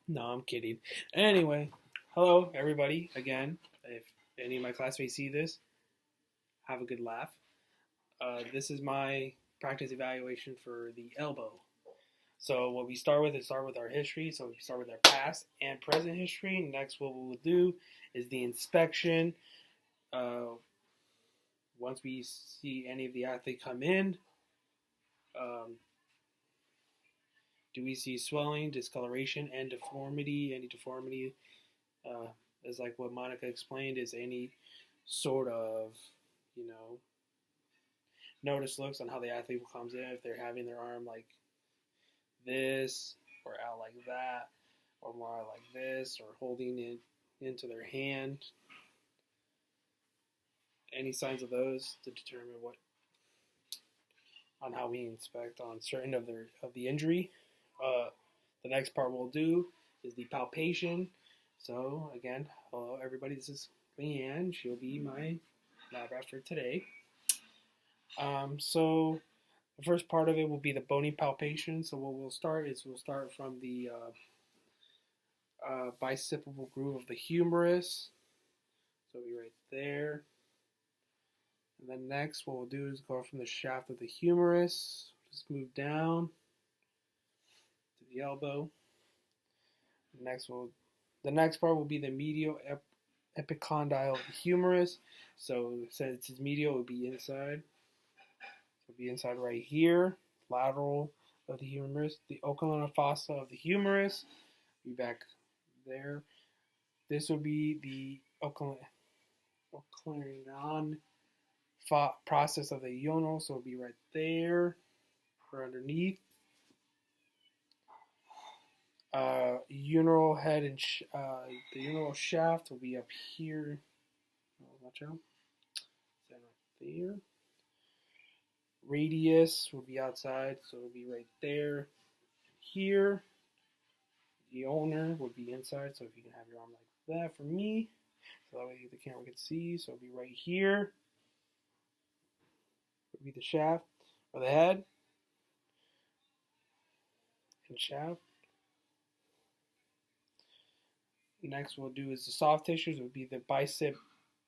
No, I'm kidding. Anyway, hello everybody again. If any of my classmates see this, have a good laugh. This is my practice evaluation for the elbow. So what we start with is start with our history. So we start with our past and present history. Next, what we'll do is the inspection. Uh, Once we see any of the athlete come in, um, do we see swelling, discoloration, and deformity? Any deformity uh, is like what Monica explained, is any sort of, you know, notice looks on how the athlete comes in, if they're having their arm like this or out like that or more out like this or holding it into their hand. Any signs of those to determine what on how we inspect on certain of the injury. The next part we'll do is the palpation. So again, hello everybody. This is Leanne. She'll be my lab rat for today. So the first part of it will be the bony palpation. So what we'll start is we'll start from the bicipital groove of the humerus. So it'll be right there. And then next, what we'll do is go from the shaft of the humerus, just move down to the elbow. The next part will be the medial epicondyle of the humerus. So since it's medial, it will be inside. It'll be inside right here, lateral of the humerus. The occlusal fossa of the humerus will be back there. This will be the occlusion process of the ional, so it'll be right there or underneath. Urinal head and the urinal shaft will be up here. Watch out. Stand right there. Radius will be outside, so it'll be right there. Here. The ulnar would be inside, so if you can have your arm like that for me, so that way the camera can see. So it'll be right here. Would be the shaft or the head and shaft. Next we'll do is the soft tissues. It would be the bicep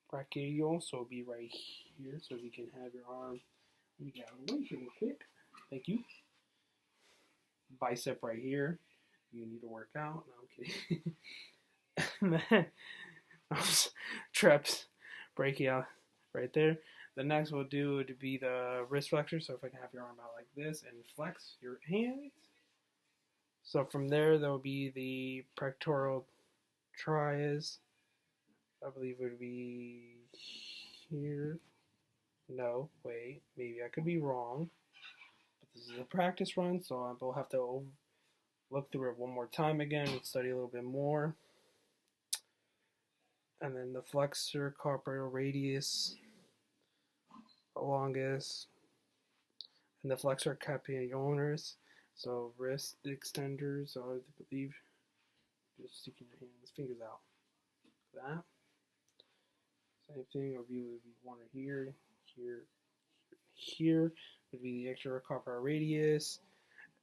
brachial, so it'll be right here. So you can have your arm. Let me get out of the way here real quick. Thank you. Bicep right here. You need to work out. No, I'm kidding. And then trips brachial right there. The next we'll do would be the wrist flexor. So if I can have your arm out like this and flex your hands. So from there will be the pectoral trias. I believe it would be here. No, wait, maybe I could be wrong. But this is a practice run, so I will have to look through it one more time again and study a little bit more. And then the flexor carpi radius, longus, and the flexor capillaris. So wrist extenders, I believe, just sticking your fingers out. That. Same thing, or view would be one here, here would be the exterior carpi radius,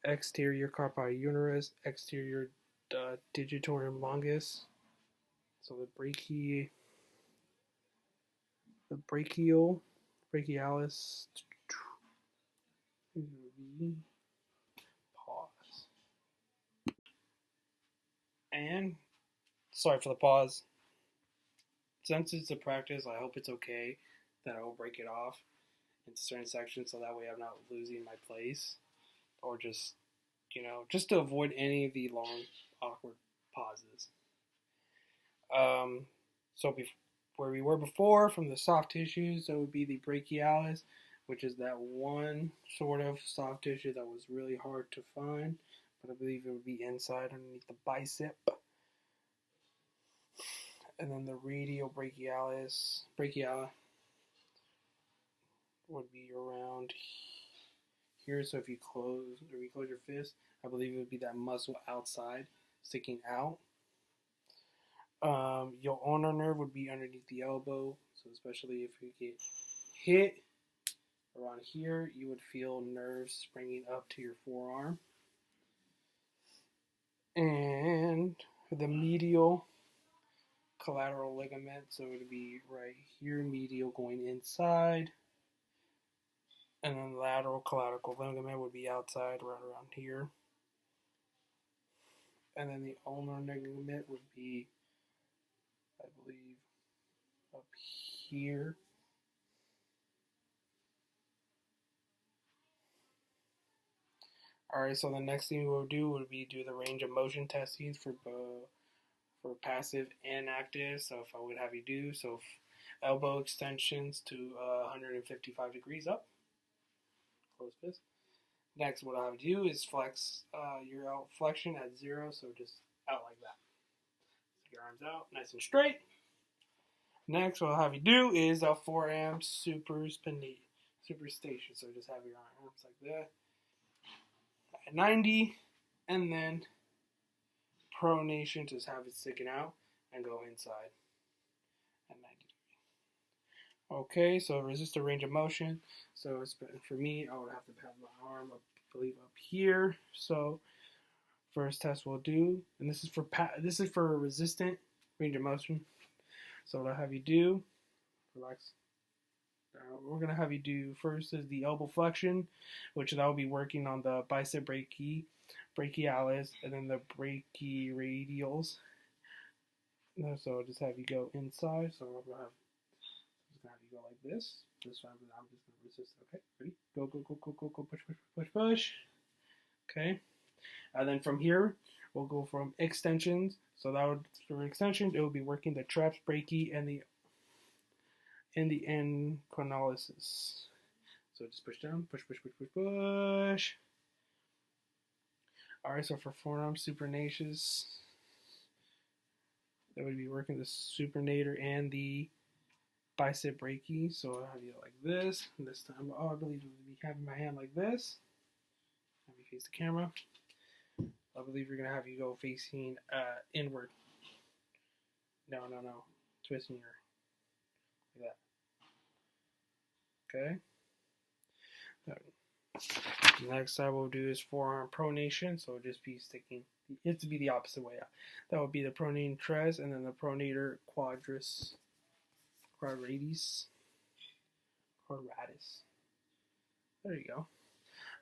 exterior carpi ulnaris, exterior digitorum longus. So the brachialis. Pause. And sorry for the pause. Since it's a practice, I hope it's okay that I will break it off into certain sections so that way I'm not losing my place or just to avoid any of the long, awkward pauses. So where we were before, from the soft tissues, that would be the brachialis, which is that one sort of soft tissue that was really hard to find, but I believe it would be inside underneath the bicep. And then the radial brachialis would be around here. So if you close your fist, I believe it would be that muscle outside, sticking out. Your ulnar nerve would be underneath the elbow. So especially if you get hit around here, you would feel nerves springing up to your forearm. And the medial collateral ligament, so it would be right here, medial going inside, and then lateral collateral ligament would be outside, right around here, and then the ulnar ligament would be, I believe, up here. Alright, so the next thing we'll do would be do the range of motion testings for passive and active. So if I would have you do, so elbow extensions to 155 degrees up, close fist. Next, what I'll have you do is flex your out flexion at 0, so just out like that. So your arms out, nice and straight. Next, what I'll have you do is a forearm superstation. So just have your arms like that at 90, and then pronation, just have it sticking out and go inside at 90 degrees. Okay, so resist the range of motion. So it's, for me, I would have to have my arm, I believe, up here. So first test we'll do, and this is for resistant range of motion. So what I'll have you do, relax. We're going to have you do first is the elbow flexion, which that will be working on the bicep brachialis, and then the brachiradials. So I'll just have you go inside. So I'm going to have you go like this. This one, I'm just going to resist. Okay, ready? Go, go, go, go, go, go, push, push, push, push. Okay. And then from here, we'll go from extensions. So that would, for extensions, it will be working the traps, brachii, and the endocrinolysis. So just push down, push, push, push, push, push. Alright, so for forearm supinatus, that would be working the supinator and the bicep brachii. So I'll have you like this. And this time, I believe it would be having my hand like this. Let me face the camera. I believe you're going to have you go facing inward. No. Twisting your, like that. Okay. Next I will do is forearm pronation. So just be sticking. It's to be the opposite way out. That would be the pronating tres, and then the pronator quadratus. There you go.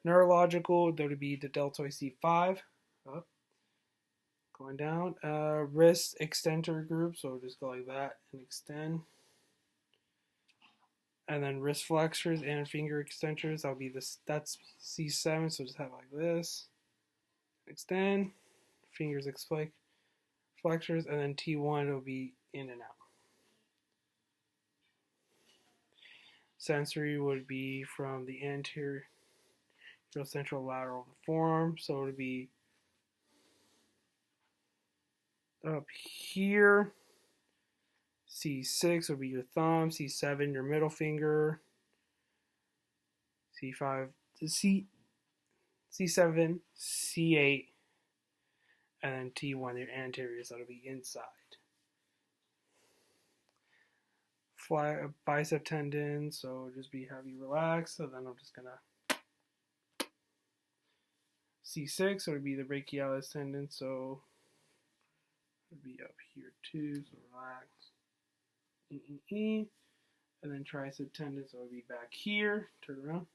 Neurological, that would be the deltoid C5. Up. Going down. Wrist extender group, so just go like that and extend. And then wrist flexors and finger extenders, that'll be this. That's C7, so just have like this. Extend, fingers flexors, and then T1 will be in and out. Sensory would be from the anterior central lateral of the forearm, so it would be up here. C6 would be your thumb, C7 your middle finger, C5 C7, C8, and then T1 your anterior, so it'll be inside. Bicep tendon, so just have you relax. So then I'm just gonna C6, so it would be the brachialis tendon, so it would be up here too, so relax. And then tricep tendon, so it would be back here. Turn around.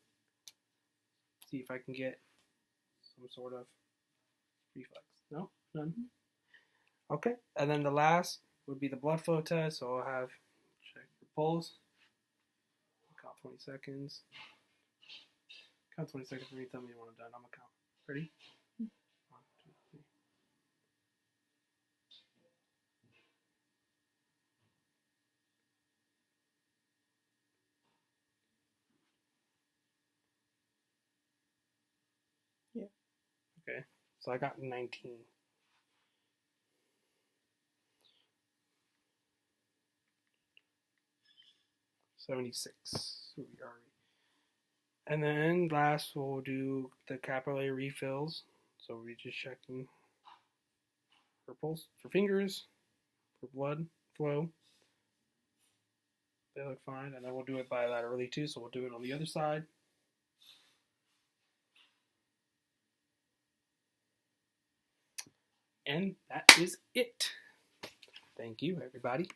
See if I can get some sort of reflex. No? None? Okay. And then the last would be the blood flow test, so I'll have check your pulse. Count 20 seconds. Count 20 seconds for me. Tell me when I'm done. I'm going to count. Ready? 1, 2, 3. Yeah. Okay. So I got 19. $76. So we already. And then last we'll do the capillary refills. So we're just checking for pulse, for fingers, for blood flow. They look fine, and then we'll do it bilaterally too. So we'll do it on the other side. And that is it. Thank you, everybody.